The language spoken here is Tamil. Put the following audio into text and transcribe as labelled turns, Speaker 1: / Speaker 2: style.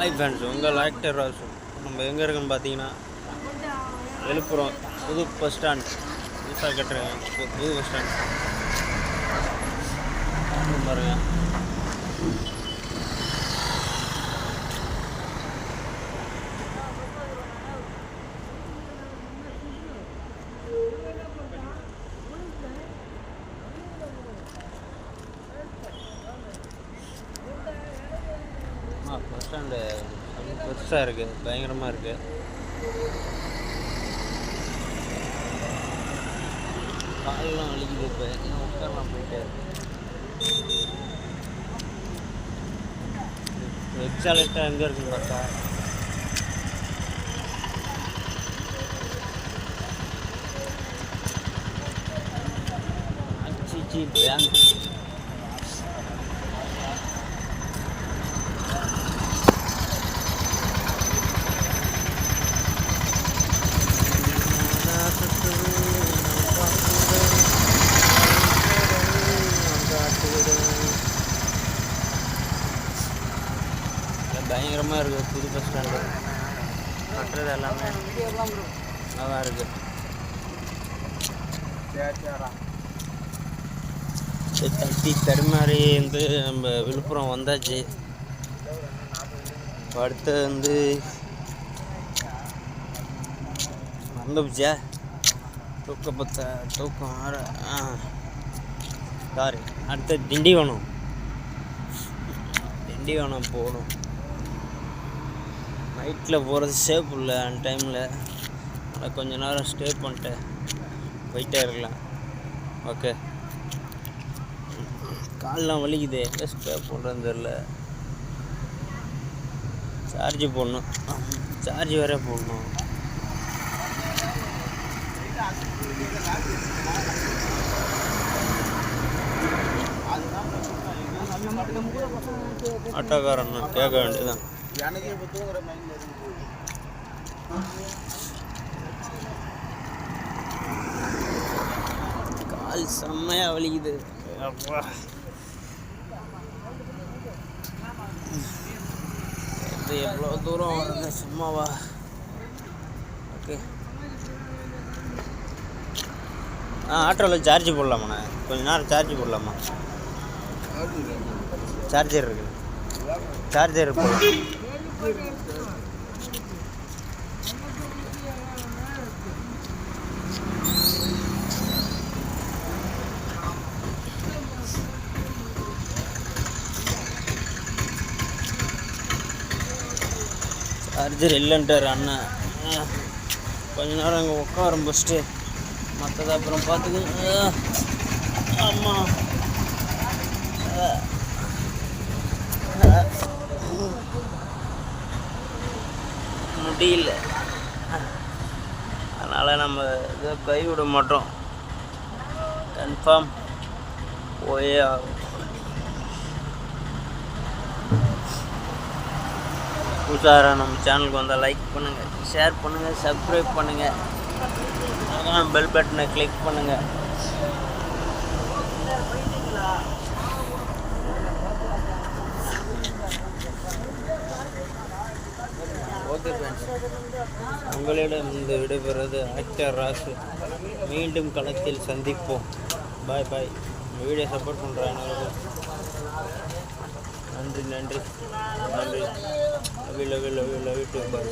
Speaker 1: ஹாய் ஃப்ரெண்ட்ஸ், உங்கள் ஆக்டர் ராசு. நம்ம எங்கே இருக்குன்னு பார்த்தீங்கன்னா விழுப்புரம் புது பஸ் ஸ்டாண்ட். புதுசாக கட்டுறாங்க புது பஸ் ஸ்டாண்ட் பாருங்க. பஸ் ஸ்டாண்டு பெருசாக இருக்குது, பயங்கரமாக இருக்குது. காலெலாம் வலிக்குது. இப்போ என்ன உட்காரலாம் போயிட்டு. எக்ஸாலெட்டாக எங்கே இருக்குன்னு பார்த்தா அச்சிச்சி பேங்க். பயங்கரமாக இருக்குது புது பஸ் ஸ்டாண்டு. கட்டுறது எல்லாமே நல்லா இருக்குது. தட்டி தடுமாறி வந்து நம்ம விழுப்புரம் வந்தாச்சு. அடுத்தது வந்து வந்துச்சா தூக்கம் சாரி. அடுத்த திண்டிவனம் போகணும். நைட்டில் போகிறது சேஃப் இல்லை அந்த டைமில். ஆனால் கொஞ்சம் நேரம் ஸ்டே பண்ணிட்டு போயிட்டே இருக்கலாம். ஓகே. காலெலாம் வலிக்குது, எங்கே ஸ்டே பண்ணுறதுன்னு தெரில. சார்ஜ் போடணும், சார்ஜ் வேற போடணும். ஆட்டோக்காரன் கேட்க வேண்டியதுதான். கால் செம்மையா வலிக்குது. எவ்வளோ தூரம் வருது சும்மாவா? ஓகே. ஆட்டோவில் சார்ஜ் போடலாமாண்ணே? கொஞ்சம் நேரம் சார்ஜ் போடலாமா? சார்ஜர் இருக்குது, சார்ஜர் போடலாம். சார்ஜர் இல்லைன்ட்டார் அண்ணன். கொஞ்ச நேரம் அங்கே உட்கார ஆரம்பிச்சுட்டு மற்றதை அப்புறம் பார்த்துக்க. ஆமாம், முடியல. அதனால் நம்ம இதை கைவிட மாட்டோம். கன்ஃபார்ம் போயே ஆகும். புதுசாக நம்ம சேனலுக்கு வந்தால் லைக் பண்ணுங்கள், ஷேர் பண்ணுங்கள், சப்ஸ்கிரைப் பண்ணுங்கள், பெல் பட்டனை கிளிக் பண்ணுங்கள். ஓகே ஃப்ரெண்ட்ஸ், உங்களிடம் இந்த விடைபெறுவது ஆக்டர் ராசு. மீண்டும் களத்தில் சந்திப்போம். பாய் பாய். வீடியோ சப்போர்ட் பண்ணுறேன். நன்றி. Love you to bye.